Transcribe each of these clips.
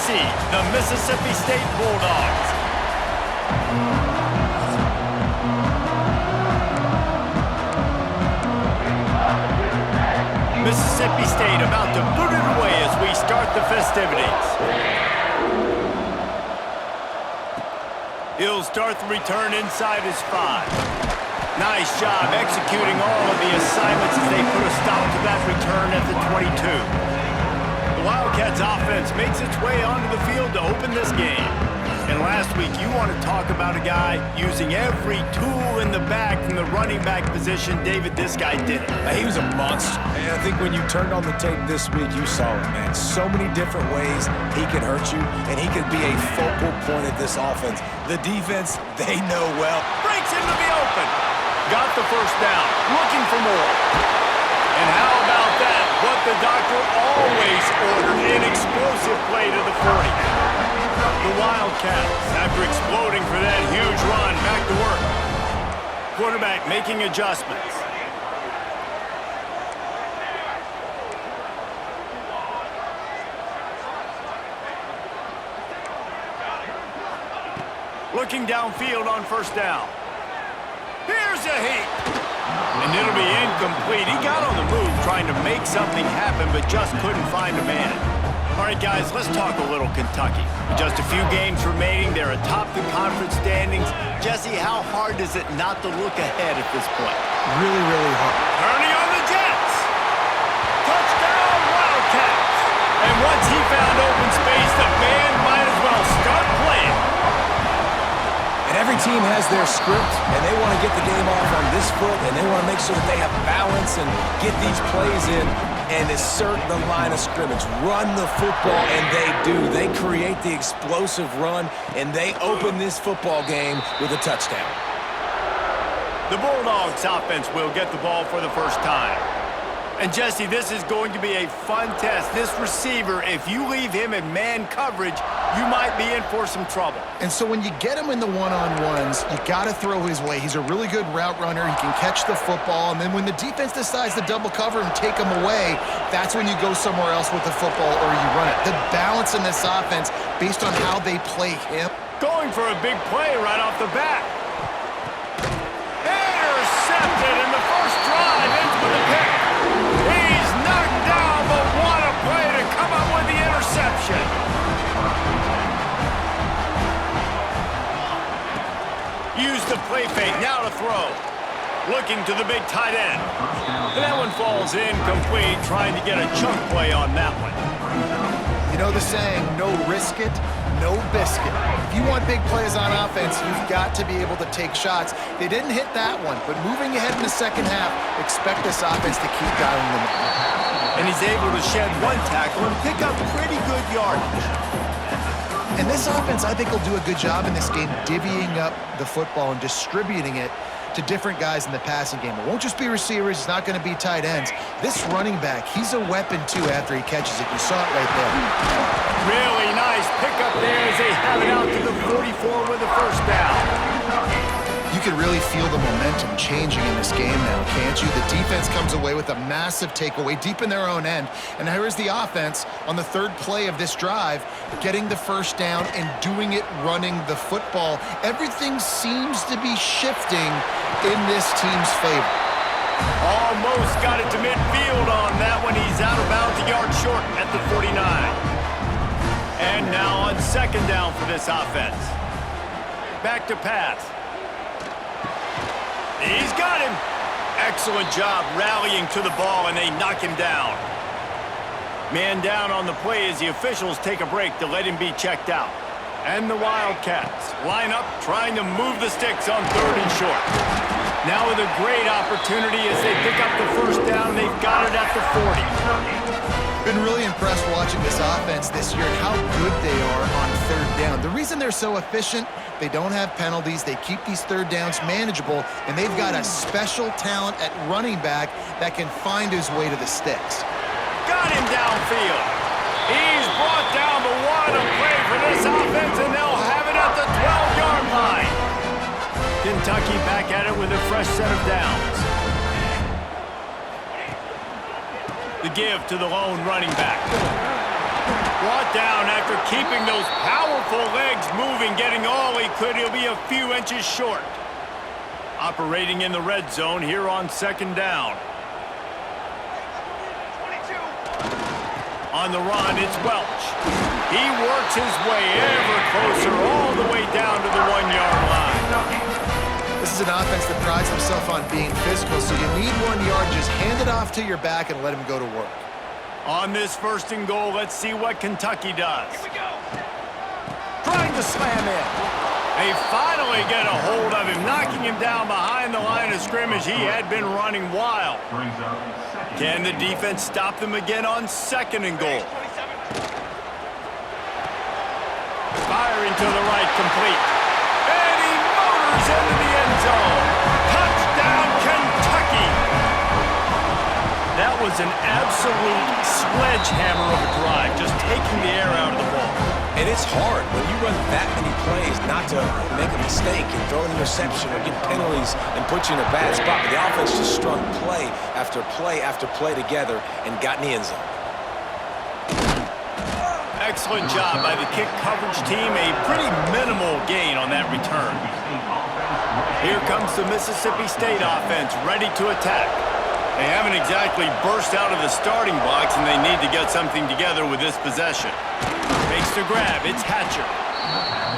MSC, the Mississippi State Bulldogs. Mississippi State about to boot it away as we start the festivities. He'll start the return inside his 5. Nice job executing all of the assignments as they put a stop to that return at the 22. The Wildcats offense makes its way onto the field to open this game. And last week, you want to talk about a guy using every tool in the bag from the running back position. David, this guy did it. He was a monster. And I think when you turned on the tape this week, you saw it, man. So many different ways he could hurt you, and he could be a focal point of this offense. The defense, they know well. Breaks into the open. Got the first down. Looking for more. And how about that? What the doctor always ordered, an explosive play to the 40. The Wildcats, after exploding for that huge run, back to work. Quarterback making adjustments. Looking downfield on first down. Here's a heat. And it'll be incomplete. He got on the move trying to make something happen, but just couldn't find a man. All right, guys, let's talk a little Kentucky. With just a few games remaining, they're atop the conference standings. Jesse, how hard is it not to look ahead at this point? Really, really hard. Turning on the Jets. Touchdown, Wildcats. And once he found open space, the band might as well start playing. And every team has their script, and they want to get the game off on this foot, and they want to make sure that they have balance and get these plays in and assert the line of scrimmage. Run the football, and they do. They create the explosive run, and they open this football game with a touchdown. The Bulldogs offense will get the ball for the first time. And Jesse, this is going to be a fun test. This receiver, if you leave him in man coverage, you might be in for some trouble. And so when you get him in the one-on-ones, you got to throw his way. He's a really good route runner. He can catch the football. And then when the defense decides to double cover and take him away, that's when you go somewhere else with the football or you run it. The balance in this offense based on how they play him. Going for a big play right off the bat. Intercepted in the first drive into the pick. He's knocked down, but what a play to come up with the interception. Use the play fake, now to throw. Looking to the big tight end. And that one falls incomplete, trying to get a chunk play on that one. You know the saying, no risk it, no biscuit. If you want big plays on offense, you've got to be able to take shots. They didn't hit that one, but moving ahead in the second half, expect this offense to keep dialing them up. And he's able to shed one tackle and pick up pretty good yardage. And this offense, I think, will do a good job in this game divvying up the football and distributing it to different guys in the passing game. It won't just be receivers. It's not going to be tight ends. This running back, he's a weapon, too, after he catches it. You saw it right there. Really nice pickup there as they have it out to the 44 with the first down. You can really feel the momentum changing in this game now, can't you? The defense comes away with a massive takeaway deep in their own end. And here is the offense on the third play of this drive, getting the first down and doing it running the football. Everything seems to be shifting in this team's favor. Almost got it to midfield on that one. He's out of bounds, a yard short at the 49. And now on second down for this offense. Back to pass. He's got him. Excellent job rallying to the ball, and they knock him down. Man down on the play as the officials take a break to let him be checked out. And the Wildcats line up, trying to move the sticks on third and short. Now with a great opportunity as they pick up the first down, they've got it at the 40. Been really impressed watching this offense this year and how good they are on third down. The reason they're so efficient, they don't have penalties, they keep these third downs manageable, and they've got a special talent at running back that can find his way to the sticks. Got him downfield. He's brought down, but what a play for this offense, and they'll have it at the 12-yard line. Kentucky back at it with a fresh set of downs. The give to the lone running back. Brought down after keeping keeping those powerful legs moving, getting all he could. He'll be a few inches short. Operating in the red zone here on second down. On the run, it's Welch. He works his way ever closer all the way down to the 1-yard line. This is an offense that prides himself on being physical, so you need 1 yard. Just hand it off to your back and let him go to work. On this 1st and goal, let's see what Kentucky does. Here we go. Trying to slam in. They finally get a hold of him, knocking him down behind the line of scrimmage. He had been running wild. Can the defense stop them again on 2nd and goal? Firing to the right, complete. And he motors into the end zone. Touchdown, Kentucky! That was an absolute sledgehammer of a drive, just taking the air out of the ball. And it's hard when you run that many plays not to make a mistake and throw an interception or get penalties and put you in a bad spot. But the offense just strung play after play after play together and got in the end zone. Excellent job by the kick coverage team. A pretty minimal gain on that return. Here comes the Mississippi State offense, ready to attack. They haven't exactly burst out of the starting blocks, and they need to get something together with this possession. Makes the grab. It's Hatcher.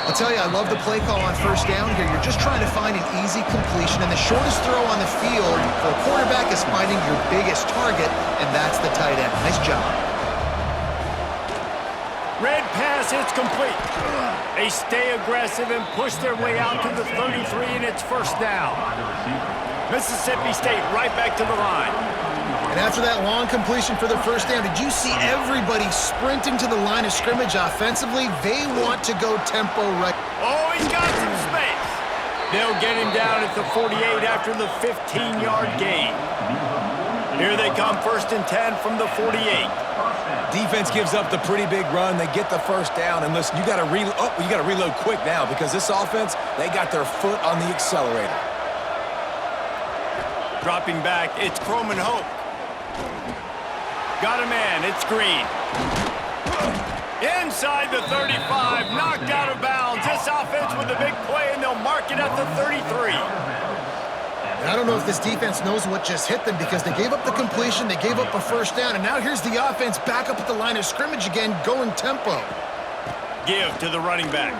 I'll tell you, I love the play call on 1st down here. You're just trying to find an easy completion, and the shortest throw on the field for a quarterback is finding your biggest target, and that's the tight end. Nice job. Red pass, it's complete. They stay aggressive and push their way out to the 33, and it's 1st down. Mississippi State right back to the line. And after that long completion for the 1st down, did you see everybody sprinting to the line of scrimmage offensively? They want to go tempo right. Oh, he's got some space. They'll get him down at the 48 after the 15-yard gain. Here they come, 1st and 10 from the 48. Defense gives up the pretty big run. They get the 1st down. And listen, you got to reload quick now because this offense, they got their foot on the accelerator. Dropping back, it's Croman Hope. Got a man, it's Green. Inside the 35, knocked out of bounds. This offense with a big play, and they'll mark it at the 33. And I don't know if this defense knows what just hit them because they gave up the completion, they gave up a 1st down, and now here's the offense back up at the line of scrimmage again, going tempo. Give to the running back.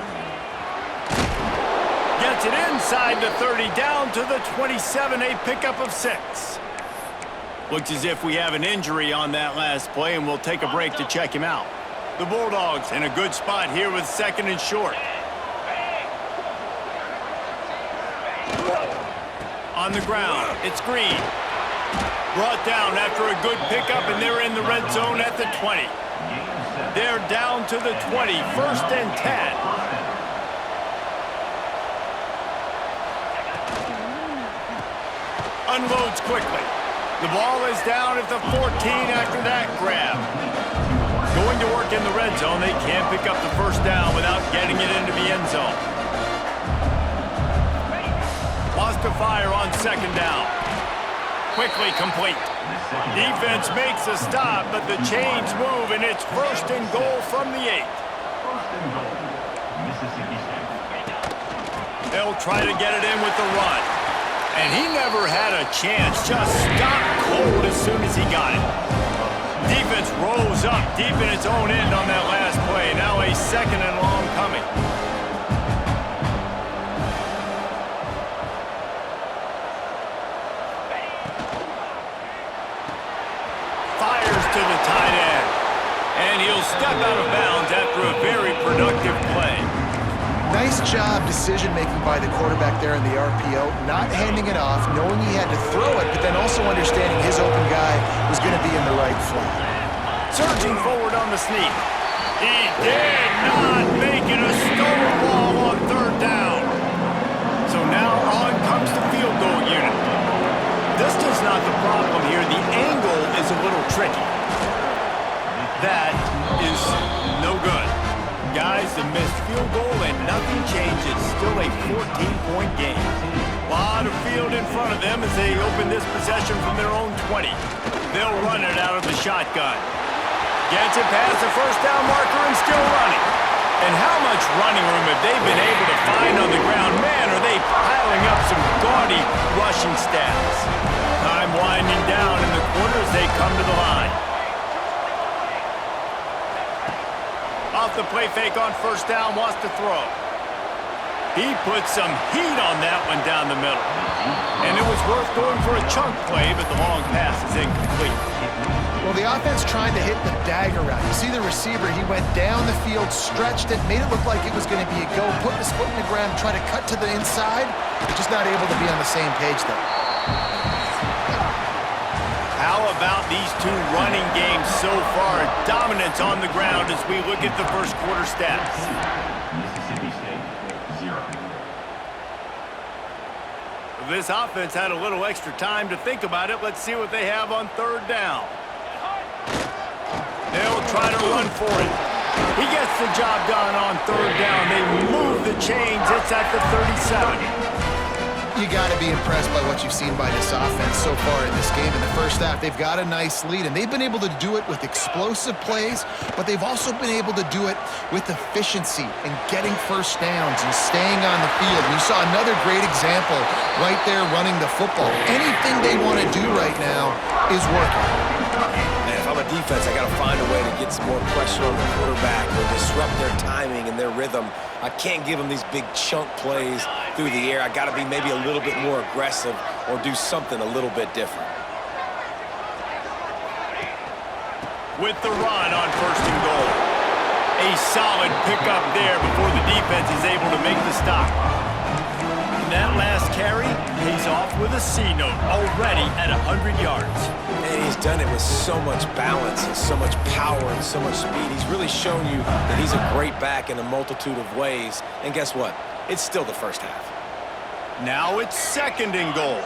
Gets it inside the 30, down to the 27, a pickup of 6. Looks as if we have an injury on that last play, and we'll take a break to check him out. The Bulldogs in a good spot here with 2nd and short. On the ground, it's Green. Brought down after a good pickup, and they're in the red zone at the 20. They're down to the 20, 1st and 10. Unloads quickly. The ball is down at the 14 after that grab. Going to work in the red zone, they can't pick up the 1st down without getting it into the end zone. Lost a fire on 2nd down. Quickly complete. Defense makes a stop, but the chains move, and it's 1st and goal from the 8. They'll try to get it in with the run. And he never had a chance, just stopped cold as soon as he got it. Defense rose up deep in its own end on that last play. Now a 2nd and long coming. Fires to the tight end. And he'll step out of bounds after a very productive play. Nice job decision-making by the quarterback there in the RPO, not handing it off, knowing he had to throw it, but then also understanding his open guy was going to be in the right flat. Surging forward on the sneak. He did not make it a stonewall on 3rd down. So now on comes the field goal unit. Distance not the problem here. The angle is a little tricky. That is no good. Guys, the missed field goal and nothing changes. Still a 14-point game. A lot of field in front of them as they open this possession from their own 20. They'll run it out of the shotgun. Gets it past the 1st down marker and still running. running room have they been able to find on the ground? Man, are they piling up some gaudy rushing stats. Time winding down in the quarter as they come to the line. Off the play fake on first down, wants to throw. He put some heat on that one down the middle. And it was worth going for a chunk play, but the long pass is incomplete. Well, the offense trying to hit the dagger route. You see the receiver, he went down the field, stretched it, made it look like it was going to be a go, put his foot in the ground, try to cut to the inside. Just not able to be on the same page, though. How about these two running games so far? Dominance on the ground as we look at the first quarter stats. Mississippi State, 0. This offense had a little extra time to think about it. Let's see what they have on third down. They'll try to run for it. He gets the job done on third down. They move the chains. It's at the 37. You got to be impressed by what you've seen by this offense so far in this game. In the first half, they've got a nice lead, and they've been able to do it with explosive plays, but they've also been able to do it with efficiency and getting first downs and staying on the field. You saw another great example right there running the football. Anything they want to do right now is working. Man, if I'm a defense, I got to find a way to get some more pressure on the quarterback or disrupt their timing and their rhythm. I can't give them these big chunk plays through the air. I got to be maybe a little bit more aggressive or do something a little bit different. With the run on first and goal. A solid pickup there before the defense is able to make the stop. And that last carry pays off with a C note already at 100 yards. And he's done it with so much balance and so much power and so much speed. He's really shown you that he's a great back in a multitude of ways. And guess what? It's still the first half. Now it's second and goal.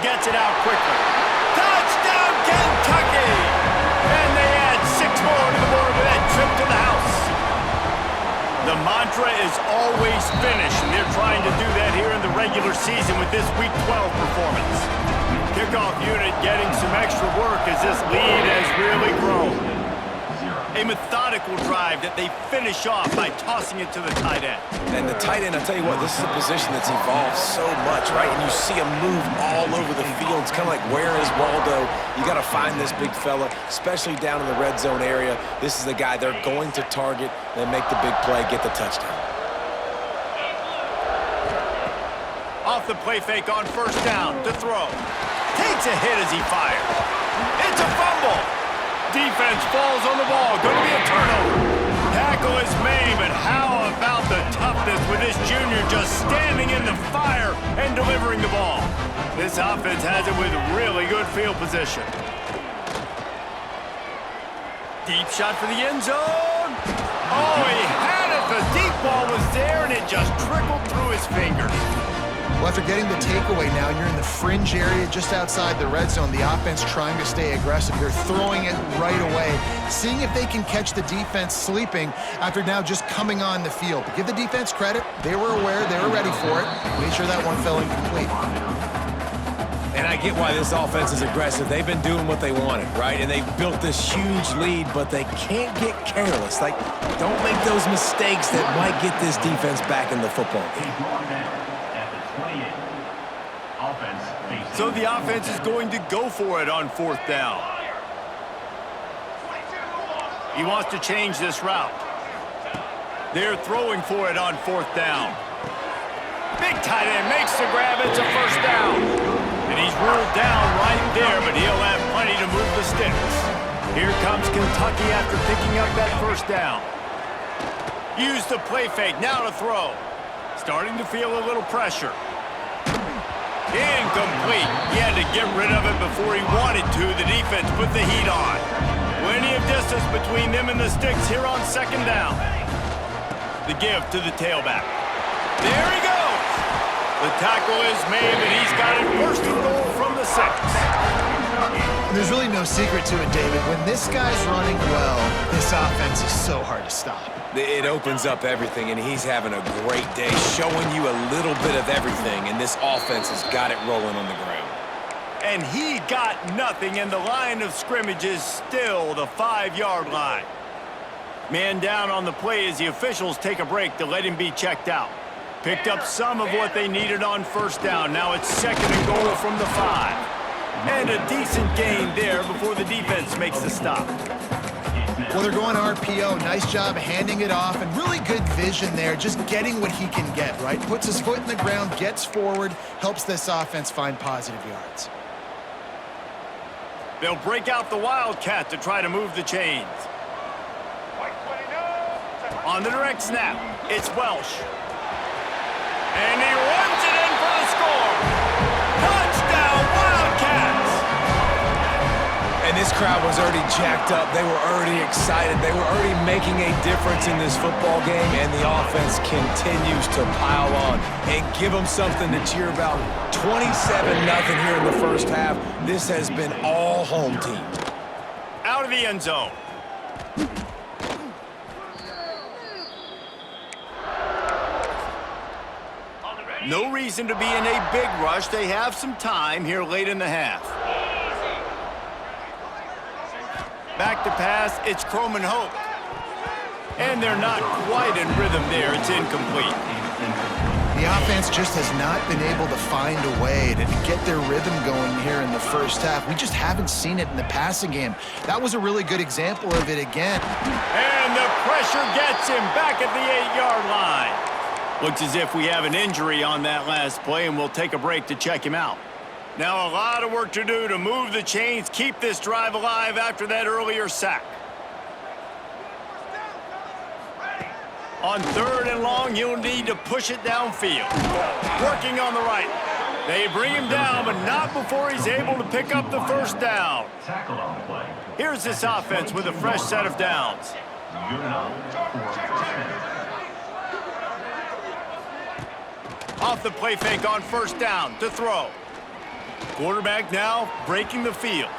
Gets it out quickly. Touchdown, Kentucky! And they add 6 more to the board with that trip to the house. The mantra is always finish, and they're trying to do that here in the regular season with this Week 12 performance. Kickoff unit getting some extra work as this lead has really grown. A methodical drive that they finish off by tossing it to the tight end. And the tight end, I'll tell you what, this is a position that's evolved so much, right? And you see him move all over the field. It's kind of like, where is Waldo? You got to find this big fella, especially down in the red zone area. This is the guy they're going to target and make the big play, get the touchdown. Off the play fake on first down to throw. Takes a hit as he fires. It's a fumble. Defense falls on the ball. Going to be a turnover. Tackle is made, but how about the toughness with this junior just standing in the fire and delivering the ball? This offense has it with really good field position. Deep shot for the end zone. Oh, he had it. The deep ball was there, and it just trickled through his fingers. Well, after getting the takeaway now, you're in the fringe area just outside the red zone. The offense trying to stay aggressive. They're throwing it right away, seeing if they can catch the defense sleeping after now just coming on the field. But give the defense credit. They were aware. They were ready for it. Made sure that one fell incomplete. And I get why this offense is aggressive. They've been doing what they wanted, right? And they've built this huge lead, but they can't get careless. Like, don't make those mistakes that might get this defense back in the football game. So the offense is going to go for it on fourth down. He wants to change this route. They're throwing for it on fourth down. Big tight end makes the grab. It's a first down. And he's ruled down right there, but he'll have plenty to move the sticks. Here comes Kentucky after picking up that first down. Use the play fake, now to throw. Starting to feel a little pressure. Incomplete. He had to get rid of it before he wanted to. The defense put the heat on. Plenty of distance between them and the sticks here on second down. The give to the tailback. There he goes. The tackle is made, and he's got it first and goal from the 6. There's really no secret to it, David. When this guy's running well, this offense is so hard to stop. It opens up everything, and he's having a great day, showing you a little bit of everything, and this offense has got it rolling on the ground. and he got nothing, and the line of scrimmage is still the 5-yard line. Man down on the play as the officials take a break to let him be checked out. Picked up some of what they needed on first down. Now it's 2nd and goal from the 5. And a decent gain there before the defense makes the stop. Well, they're going RPO. Nice job handing it off, and really good vision there, just getting what he can get, right? Puts his foot in the ground, gets forward, helps this offense find positive yards. They'll break out the Wildcat to try to move the chains. On the direct snap, it's Welsh. And he runs it in for the score. Touchdown, Wildcats! And this crowd was already jacked up. They were already excited. They were already making a difference in this football game, and the offense continues to pile on and give them something to cheer about. 27-0 here in the first half. This has been all home team. Out of the end zone. No reason to be in a big rush. They have some time here late in the half. Back to pass, it's Croman Hope. And they're not quite in rhythm there. It's incomplete. The offense just has not been able to find a way to get their rhythm going here in the first half. We just haven't seen it in the passing game. That was a really good example of it again. And the pressure gets him back at the 8-yard line. Looks as if we have an injury on that last play, and we'll take a break to check him out. Now a lot of work to do to move the chains, keep this drive alive after that earlier sack. On 3rd and long, you'll need to push it downfield. Working on the right. They bring him down, but not before he's able to pick up the first down. Tackled on the play. Here's this offense with a fresh set of downs. Good enough for 10. Off the play fake on first down to throw. Quarterback now breaking the field.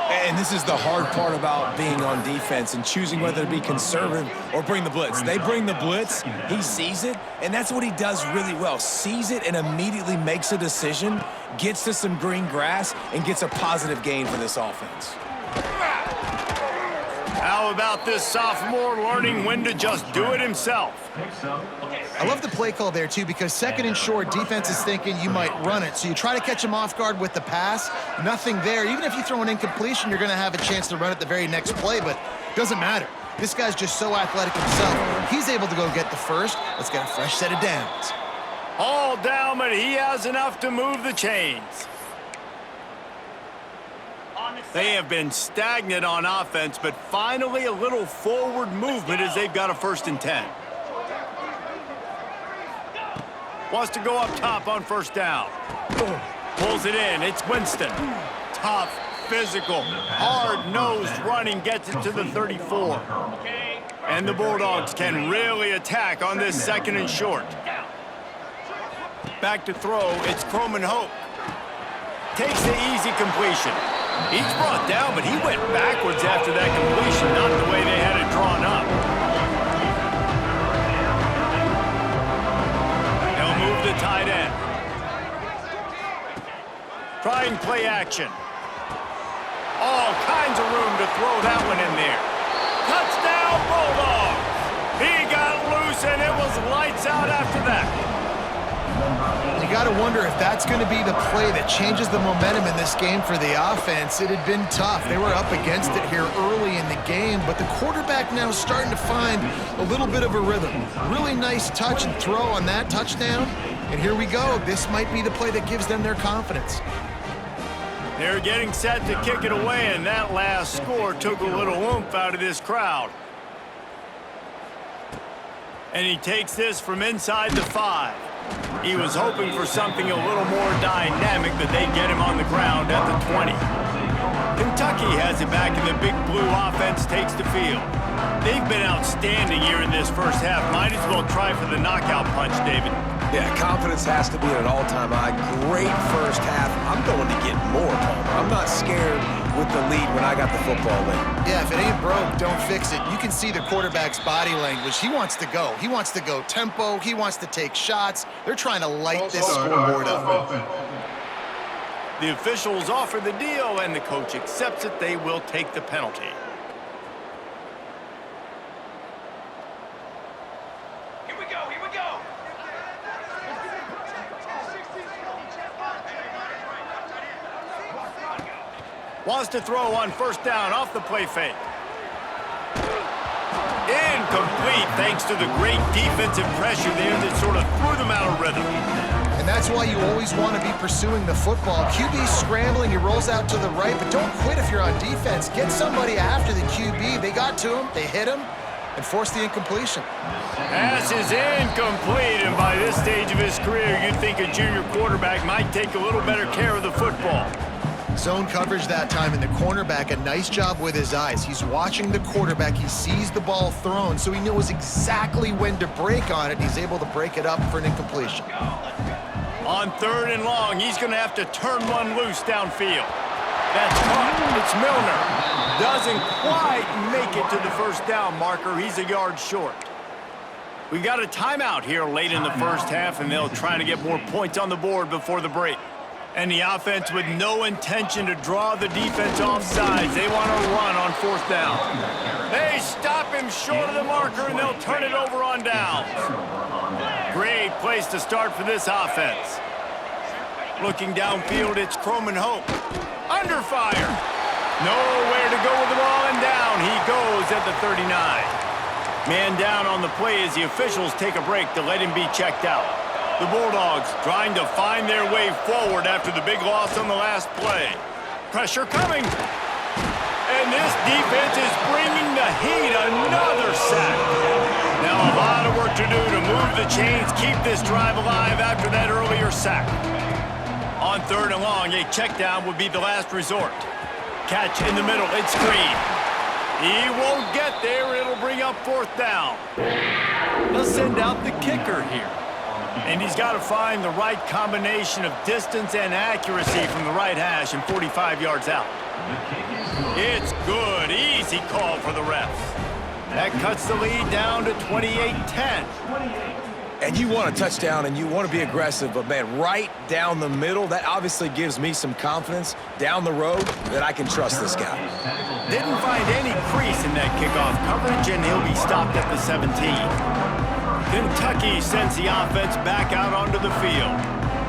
And this is the hard part about being on defense and choosing whether to be conservative or bring the blitz. They bring the blitz, he sees it, and that's what he does really well. Sees it and immediately makes a decision, gets to some green grass, and gets a positive gain for this offense. How about this sophomore learning when to just do it himself? I love the play call there, too, because 2nd and short, defense is thinking you might run it. So you try to catch him off guard with the pass. Nothing there. Even if you throw an incompletion, you're going to have a chance to run it the very next play, but it doesn't matter. This guy's just so athletic himself. He's able to go get the first. Let's get a fresh set of downs. All down, but he has enough to move the chains. They have been stagnant on offense, but finally a little forward movement as they've got a 1st and 10. Wants to go up top on first down. Pulls it in. It's Winston. Tough, physical, hard-nosed running gets it to the 34. And the Bulldogs can really attack on this 2nd and short. Back to throw. It's Croman Hope. Takes the easy completion. He's brought down, but he went backwards after that completion, not the way they had it drawn up. They'll move the tight end. Trying play action. All kinds of room to throw that one in there. Touchdown, Bulldogs! He got loose, and it was lights out after that. You got to wonder if that's going to be the play that changes the momentum in this game for the offense. It had been tough. They were up against it here early in the game, but the quarterback now is starting to find a little bit of a rhythm. Really nice touch and throw on that touchdown, and here we go. This might be the play that gives them their confidence. They're getting set to kick it away, and that last score took a little oomph out of this crowd. And he takes this from inside the 5. He was hoping for something a little more dynamic, that they'd get him on the ground at the 20. Kentucky has it back, and the Big Blue offense takes the field. They've been outstanding here in this first half. Might as well try for the knockout punch, David. Yeah, confidence has to be at an all-time high. Great first half. I'm going to get more, Palmer. I'm not scared with the lead when I got the football late. Yeah, if it ain't broke, don't fix it. You can see the quarterback's body language. He wants to go. He wants to go tempo. He wants to take shots. They're trying to light this scoreboard up. The officials offer the deal, and the coach accepts it. They will take the penalty. Here we go, here we go. Wants to throw on first down off the play fake. Incomplete, thanks to the great defensive pressure there that sort of threw them out of rhythm. And that's why you always want to be pursuing the football. QB's scrambling, he rolls out to the right, but don't quit if you're on defense. Get somebody after the QB. They got to him, they hit him, and forced the incompletion. Pass is incomplete, and by this stage of his career, you'd think a junior quarterback might take a little better care of the football. Zone coverage that time, and the cornerback, a nice job with his eyes. He's watching the quarterback. He sees the ball thrown, so he knows exactly when to break on it. He's able to break it up for an incompletion. On 3rd and long, he's going to have to turn one loose downfield. That's caught. It's Milner. Doesn't quite make it to the first down marker. He's a yard short. We've got a timeout here late in the first half, and they'll try to get more points on the board before the break. And the offense with no intention to draw the defense off sides. They want to run on 4th down. They stop him short of the marker, and they'll turn it over on downs. Great place to start for this offense. Looking downfield, it's Croman Hope. Under fire. Nowhere to go with the ball, and down he goes at the 39. Man down on the play as the officials take a break to let him be checked out. The Bulldogs trying to find their way forward after the big loss on the last play. Pressure coming. And this defense is bringing the heat. Another sack. Now a lot of work to do to move the chains, keep this drive alive after that earlier sack. On 3rd and long, a check down would be the last resort. Catch in the middle. It's Green. He won't get there. It'll bring up 4th down. They'll send out the kicker here. And he's got to find the right combination of distance and accuracy from the right hash and 45 yards out. It's good. Easy call for the refs. That cuts the lead down to 28-10. And you want a touchdown and you want to be aggressive, but man, right down the middle, that obviously gives me some confidence down the road that I can trust this guy. Didn't find any crease in that kickoff coverage, and he'll be stopped at the 17. Kentucky sends the offense back out onto the field.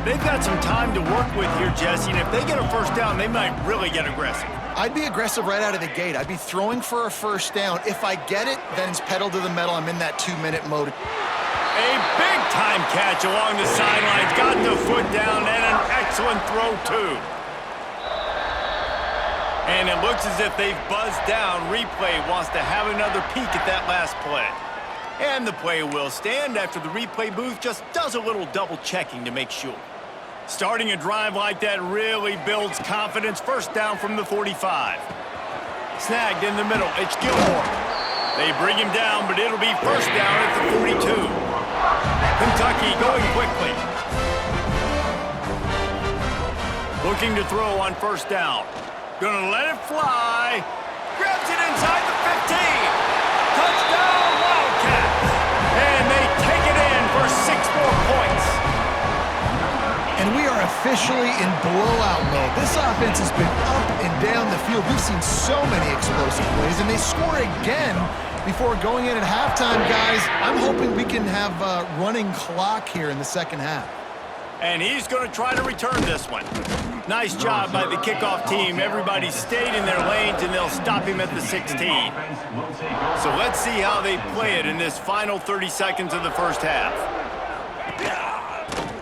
They've got some time to work with here, Jesse, and if they get a first down, they might really get aggressive. I'd be aggressive right out of the gate. I'd be throwing for a first down. If I get it, then it's pedal to the metal. I'm in that 2-minute mode. A big-time catch along the sidelines. Got the foot down, and an excellent throw, too. And it looks as if they've buzzed down. Replay wants to have another peek at that last play. And the play will stand after the replay booth just does a little double-checking to make sure. Starting a drive like that really builds confidence. First down from the 45. Snagged in the middle. It's Gilmore. They bring him down, but it'll be first down at the 42. Kentucky going quickly. Looking to throw on first down. Gonna let it fly. Grabs it inside the 15. Touchdown, Wildcats. And they take it in for 6 more points. And we are officially in blowout mode. This offense has been up and down the field. We've seen so many explosive plays, and they score again before going in at halftime, guys. I'm hoping we can have a running clock here in the second half. And he's going to try to return this one. Nice job by the kickoff team. Everybody stayed in their lanes, and they'll stop him at the 16. So let's see how they play it in this final 30 seconds of the first half.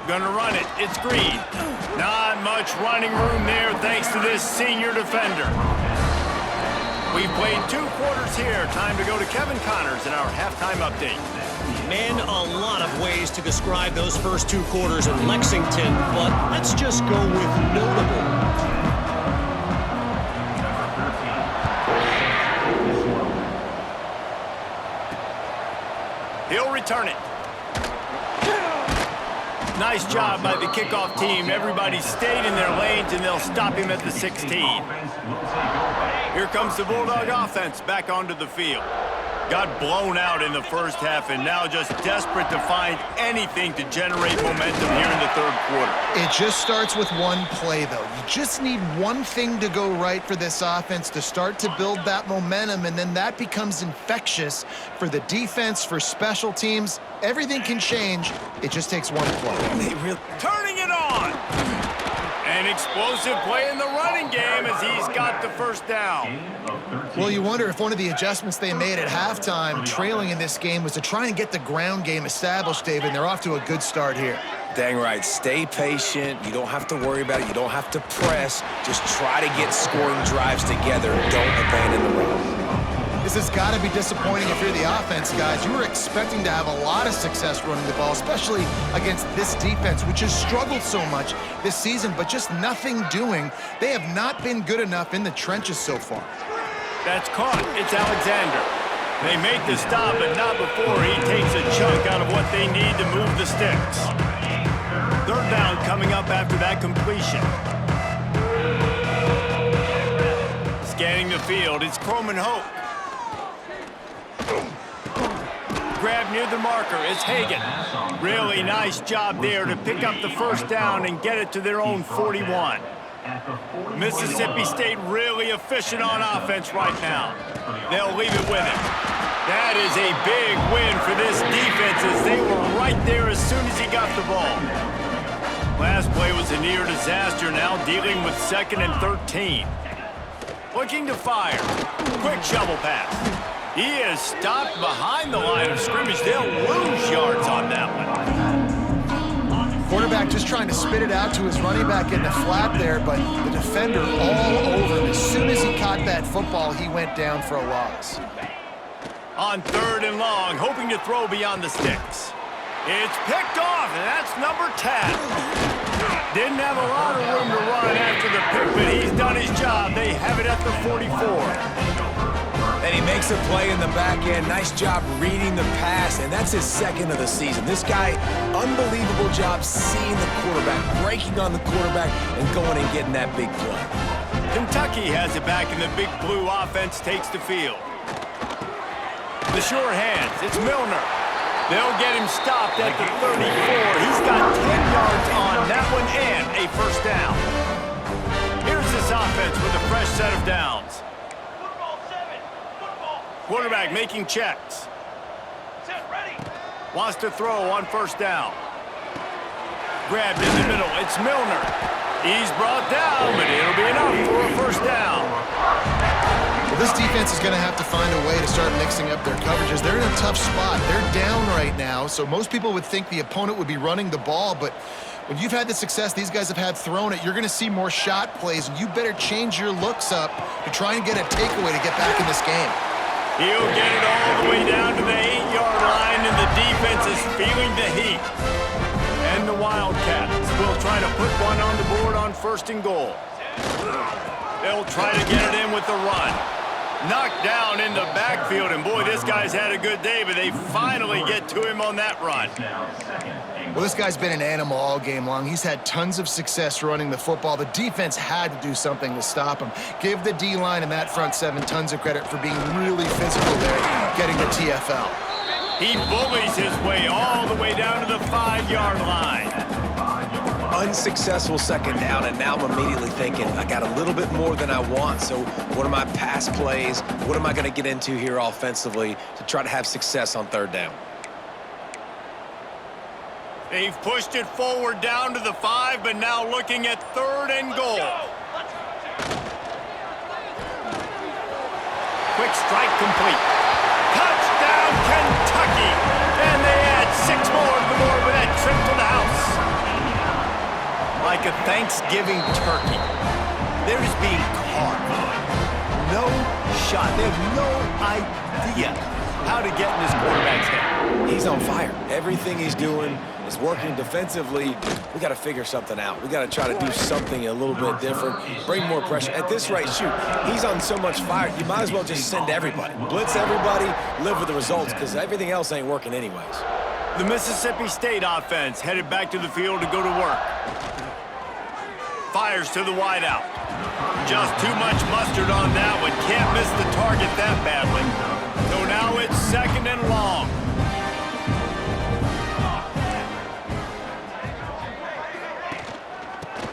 Gonna run it. It's Green. Not much running room there thanks to this senior defender. We've played 2 quarters here. Time to go to Kevin Connors in our halftime update. Man, a lot of ways to describe those first 2 quarters in Lexington, but let's just go with notable. He'll return it. Nice job by the kickoff team. Everybody stayed in their lanes, and they'll stop him at the 16. Here comes the Bulldog offense back onto the field. got blown out in the first half and now just desperate to find anything to generate momentum here in the third quarter. It just starts with one play, though. You just need one thing to go right for this offense to start to build that momentum, and then that becomes infectious for the defense, for special teams. Everything can change. It just takes one play. Turning it on! An explosive play in the running game as he's got the first down. Well, you wonder if one of the adjustments they made at halftime, trailing in this game, was to try and get the ground game established, David, and they're off to a good start here. Dang right. Stay patient. You don't have to worry about it. You don't have to press. Just try to get scoring drives together. Don't abandon the run. This has got to be disappointing if you're the offense, guys. You were expecting to have a lot of success running the ball, especially against this defense, which has struggled so much this season, but just nothing doing. They have not been good enough in the trenches so far. That's caught. It's Alexander. They make the stop, but not before he takes a chunk out of what they need to move the sticks. Third down coming up after that completion. Scanning the field, it's Croman Hope. Grab near the marker, it's Hagan. Really nice job there to pick up the first down and get it to their own 41. Mississippi State really efficient on offense right now. They'll leave it with him. That is a big win for this defense as they were right there as soon as he got the ball. Last play was a near disaster, now dealing with 2nd and 13. Looking to fire. Quick shovel pass. He is stopped behind the line of scrimmage. They'll lose yards on that one. Quarterback just trying to spit it out to his running back in the flat there, but the defender all over him. As soon as he caught that football, he went down for a loss. On 3rd and long, hoping to throw beyond the sticks. It's picked off, and that's number 10. Didn't have a lot of room to run after the pick, but he's done his job. They have it at the 44. And he makes a play in the back end. Nice job reading the pass, and that's his 2nd of the season. This guy, unbelievable job seeing the quarterback, breaking on the quarterback, and going and getting that big play. Kentucky has it back, and the Big Blue offense takes the field. The sure hands, it's Milner. They'll get him stopped at the 34. He's got 10 yards on that one and a first down. Here's this offense with a fresh set of downs. Quarterback making checks. Set, ready. Wants to throw on first down. Grabbed in the middle. It's Milner. He's brought down, but it'll be enough for a first down. Well, this defense is going to have to find a way to start mixing up their coverages. They're in a tough spot. They're down right now, so most people would think the opponent would be running the ball, but when you've had the success these guys have had throwing it, you're going to see more shot plays, and you better change your looks up to try and get a takeaway to get back in this game. He'll get it all the way down to the 8-yard line, and the defense is feeling the heat. And the Wildcats will try to put one on the board on 1st and goal. They'll try to get it in with the run. Knocked down in the backfield, and boy, this guy's had a good day, but they finally get to him on that run. Well, this guy's been an animal all game long. He's had tons of success running the football. The defense had to do something to stop him. Give the D-line and that front 7 tons of credit for being really physical there, getting the TFL. He bullies his way all the way down to the 5-yard line. Unsuccessful 2nd down, and now I'm immediately thinking, I got a little bit more than I want, so what are my pass plays? What am I going to get into here offensively to try to have success on 3rd down? They've pushed it forward down to the 5, but now looking at 3rd and goal. Quick strike complete. Touchdown, Kentucky! And they add 6 more to the board with that trip to the house. Like a Thanksgiving turkey, they're just being carved. No shot. They have no idea how to get in this quarterback's head. He's on fire. Everything he's doing is working defensively. We got to figure something out. We got to try to do something a little bit different, bring more pressure. At this rate, shoot, he's on so much fire, you might as well just send everybody. Blitz everybody, live with the results, because everything else ain't working anyways. The Mississippi State offense headed back to the field to go to work. Fires to the wideout. Just too much mustard on that one. Can't miss the target that badly. So now it's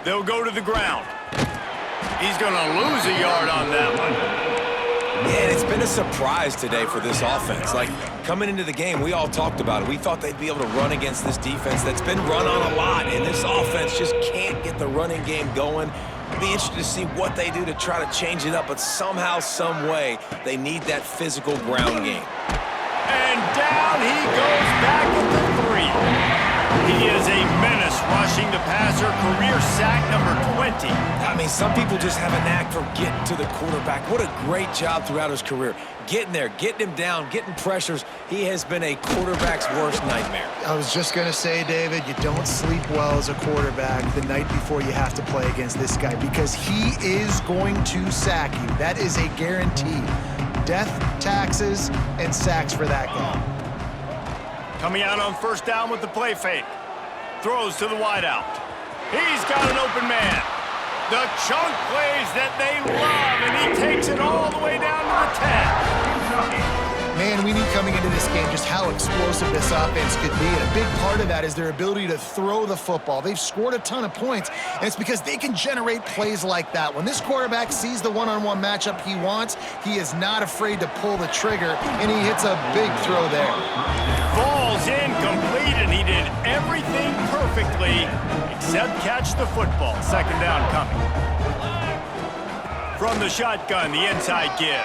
They'll go to the ground. He's going to lose a yard on that one. Yeah, and it's been a surprise today for this offense. Like, coming into the game, we all talked about it. We thought they'd be able to run against this defense that's been run on a lot, and this offense just can't get the running game going. Be interested to see what they do to try to change it up, but somehow, some way, they need that physical ground game. And down he goes back at the 3. He is a menace rushing the passer, career sack number 20. I mean, some people just have a knack for getting to the quarterback. What a great job throughout his career. Getting there, getting him down, getting pressures. He has been a quarterback's worst nightmare. I was just going to say, David, you don't sleep well as a quarterback the night before you have to play against this guy because he is going to sack you. That is a guarantee. Death, taxes, and sacks for that guy. Coming out on first down with the play fake. Throws to the wideout. He's got an open man. The chunk plays that they love, and he takes it all the way down to the 10. Man, we knew coming into this game just how explosive this offense could be, and a big part of that is their ability to throw the football. They've scored a ton of points, and it's because they can generate plays like that. When this quarterback sees the one-on-one matchup he wants, he is not afraid to pull the trigger, and he hits a big throw there. Falls incomplete, and he did everything perfectly except catch the football. Second down coming. From the shotgun, the inside give.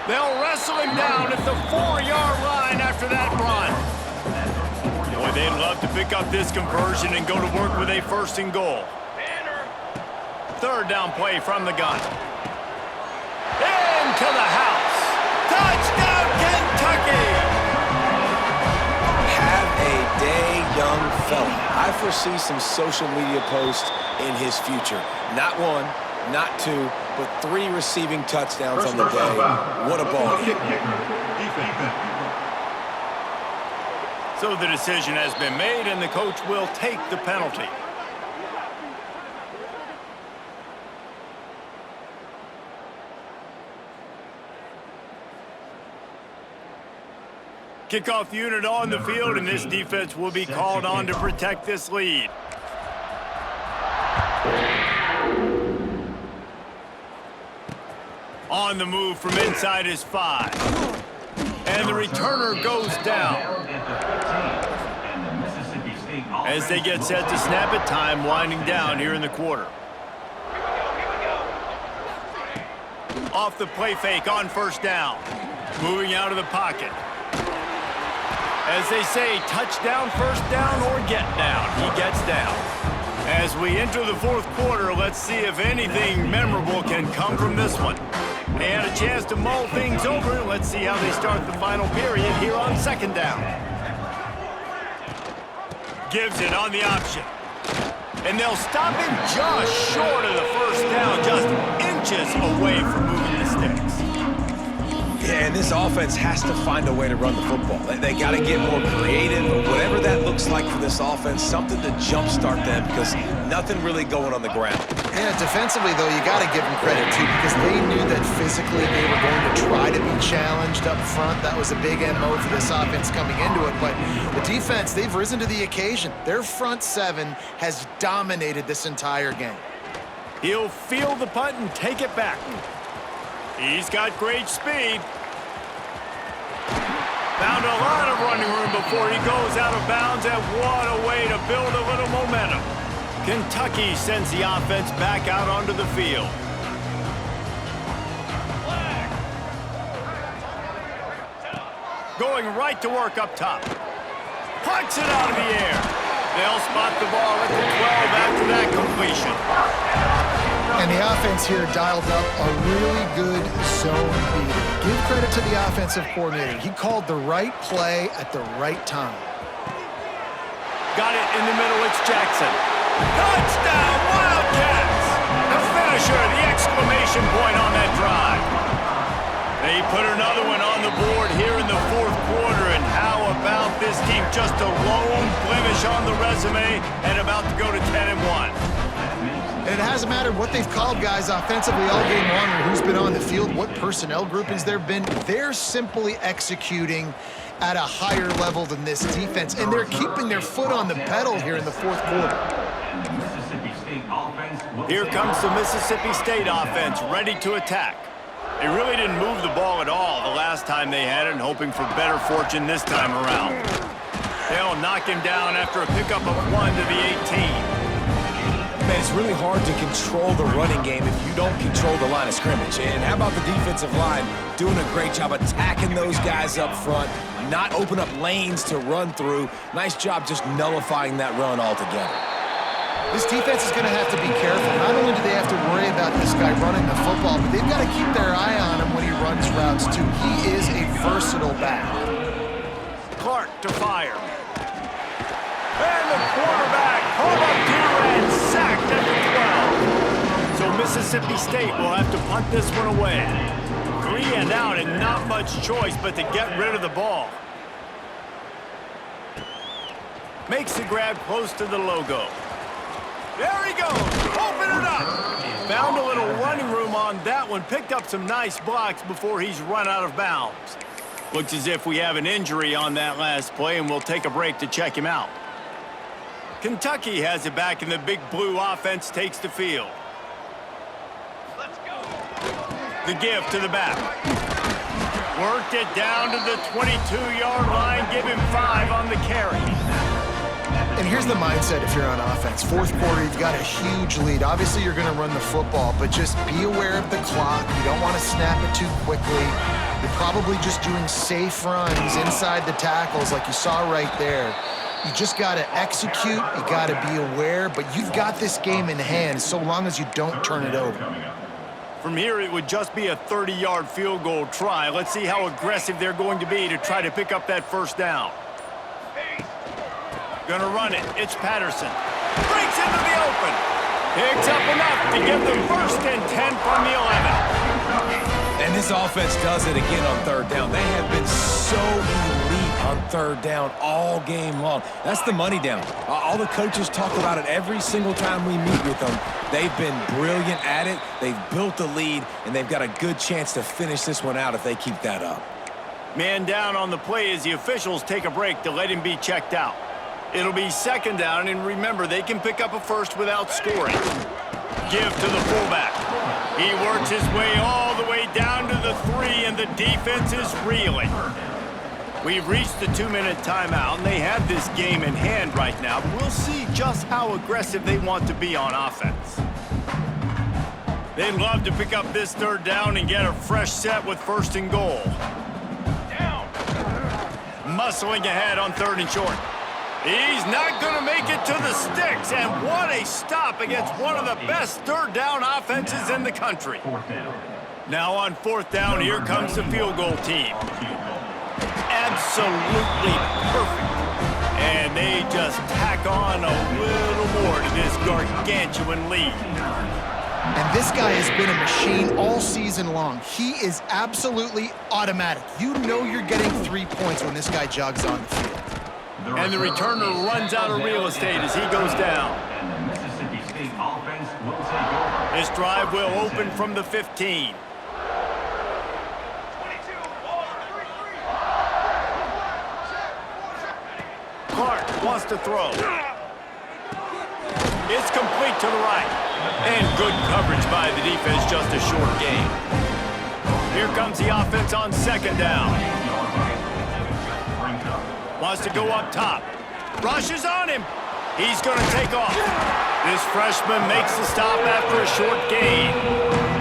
They'll wrestle him down at the 4-yard line after that run. Boy, they'd love to pick up this conversion and go to work with a 1st and goal. Third down play from the gun. Into the house. Touchdown, Kentucky! Have a day, young fella. I foresee some social media posts in his future. Not one, not two, but 3 receiving touchdowns on the day. What a ball game. So the decision has been made, and the coach will take the penalty. Kickoff unit on the field, and this defense will be called on to protect this lead. On the move from inside his 5. And the returner goes down. As they get set to snap it, time winding down here in the quarter. Off the play fake on first down. Moving out of the pocket. As they say, touchdown, first down, or get down. He gets down. As we enter the 4th quarter, let's see if anything memorable can come from this one. They had a chance to mull things over. Let's see how they start the final period here on 2nd down. Gives it on the option. And they'll stop him just short of the first down, just inches away from moving the sticks. Yeah, and this offense has to find a way to run the football. They got to get more creative, or whatever that looks like for this offense, something to jumpstart them because nothing really going on the ground. Yeah, defensively, though, you got to give them credit, too, because they knew that physically they were going to try to be challenged up front. That was a big MO for this offense coming into it. But the defense, they've risen to the occasion. Their front 7 has dominated this entire game. He'll field the punt and take it back. He's got great speed. Found a lot of running room before he goes out of bounds, and what a way to build a little momentum. Kentucky sends the offense back out onto the field. Going right to work up top. Plucks it out of the air. They'll spot the ball at the 12 after that completion. And the offense here dialed up a really good zone beater. Give credit to the offensive coordinator. He called the right play at the right time. Got it in the middle, it's Jackson. Touchdown, Wildcats! The finisher, the exclamation point on that drive. They put another one on the board here in the 4th quarter, and how about this team? Just a lone blemish on the resume and about to go to 10-1. And it hasn't mattered what they've called guys offensively all game long or who's been on the field, what personnel groupings there have been. They're simply executing at a higher level than this defense, and they're keeping their foot on the pedal here in the 4th quarter. Here comes the Mississippi State offense, ready to attack. They really didn't move the ball at all the last time they had it, and hoping for better fortune this time around. They'll knock him down after a pickup of 1 to the 18. Man, it's really hard to control the running game if you don't control the line of scrimmage. And how about the defensive line doing a great job attacking those guys up front, not open up lanes to run through. Nice job just nullifying that run altogether. This defense is going to have to be careful. Not only do they have to worry about this guy running the football, but they've got to keep their eye on him when he runs routes, too. He is a versatile back. Clark to fire. And the quarterback pulled up to and sacked at the 12. So Mississippi State will have to punt this one away. 3 and out and not much choice but to get rid of the ball. Makes the grab close to the logo. There he goes. Open it up. Found a little running room on that one. Picked up some nice blocks before he's run out of bounds. Looks as if we have an injury on that last play, and we'll take a break to check him out. Kentucky has it back, and the Big Blue offense takes the field. Let's go. The give to the back. Worked it down to the 22-yard line. Give him 5 on the carry. And here's the mindset if you're on offense. Fourth quarter, you've got a huge lead. Obviously, you're going to run the football, but just be aware of the clock. You don't want to snap it too quickly. You're probably just doing safe runs inside the tackles like you saw right there. You just got to execute. You got to be aware, but you've got this game in hand so long as you don't turn it over. From here, it would just be a 30-yard field goal try. Let's see how aggressive they're going to be to try to pick up that first down. Gonna run it. It's Patterson. Breaks into the open. Picks up enough to get the 1st and 10 from the 11. And this offense does it again on third down. They have been so elite on third down all game long. That's the money down. All the coaches talk about it every single time we meet with them. They've been brilliant at it. They've built the lead, and they've got a good chance to finish this one out if they keep that up. Man down on the play as the officials take a break to let him be checked out. It'll be 2nd down, and remember, they can pick up a first without scoring. Give to the fullback. He works his way all the way down to the 3, and the defense is reeling. We've reached the 2-minute timeout, and they have this game in hand right now. But we'll see just how aggressive they want to be on offense. They'd love to pick up this 3rd down and get a fresh set with 1st and goal. Down. Muscling ahead on 3rd and short. He's not going to make it to the sticks, and what a stop against one of the best 3rd down offenses in the country. Now on 4th down, here comes the field goal team. Absolutely perfect. And they just tack on a little more to this gargantuan lead. And this guy has been a machine all season long. He is absolutely automatic. You know you're getting 3 points when this guy jogs on the field. And the returner runs out of real estate as he goes down. And the Mississippi State offense will take over. This drive will open from the 15. 22, ball, 3-3. Clark wants to throw. It's complete to the right. And good coverage by the defense, just a short gain. Here comes the offense on 2nd down. Wants to go up top. Rushes on him. He's going to take off. This freshman makes the stop after a short gain.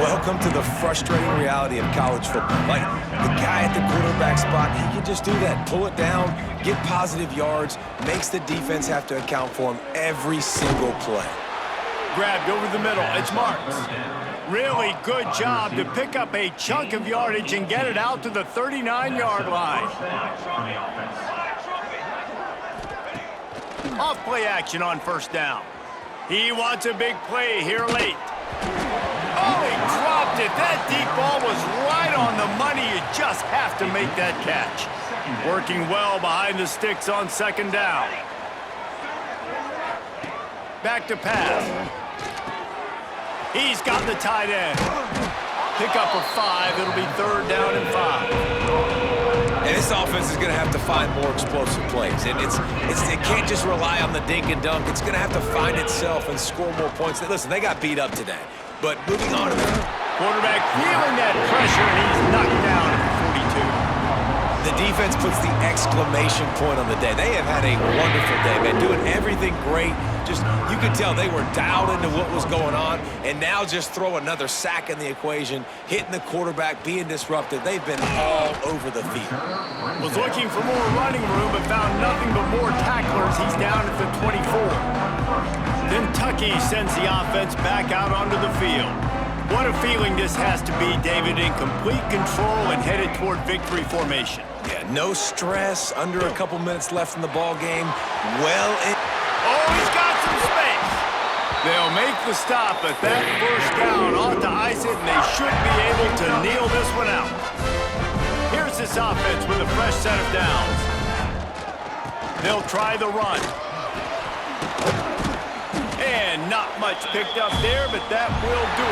Welcome to the frustrating reality of college football. Like, the guy at the quarterback spot, he can just do that. Pull it down, get positive yards, makes the defense have to account for him every single play. Grabbed over the middle. It's Marks. Really good job to pick up a chunk of yardage and get it out to the 39-yard line. Off play action on 1st down. He wants a big play here late. Oh, he dropped it. That deep ball was right on the money. You just have to make that catch. Working well behind the sticks on 2nd down. Back to pass. He's got the tight end. Pick up a 5. It'll be 3rd down and 5. And this offense is going to have to find more explosive plays. And it can't just rely on the dink and dunk. It's going to have to find itself and score more points. Listen, they got beat up today. But moving on to the Quarterback feeling that pressure, and he's knocked down at the 42. The defense puts the exclamation point on the day. They have had a wonderful day, man, doing everything great. Just, you could tell they were dialed into what was going on, and now just throw another sack in the equation, hitting the quarterback, being disruptive. They've been all over the field. Was looking for more running room, but found nothing but more tacklers. He's down at the 24. Kentucky sends the offense back out onto the field. What a feeling this has to be, David, in complete control and headed toward victory formation. Yeah, no stress, under a couple minutes left in the ball game. Oh, he's got some space. They'll make the stop, but that first down ought to ice it, and they should be able to kneel this one out. Here's this offense with a fresh set of downs. They'll try the run. And not much picked up there, but that will do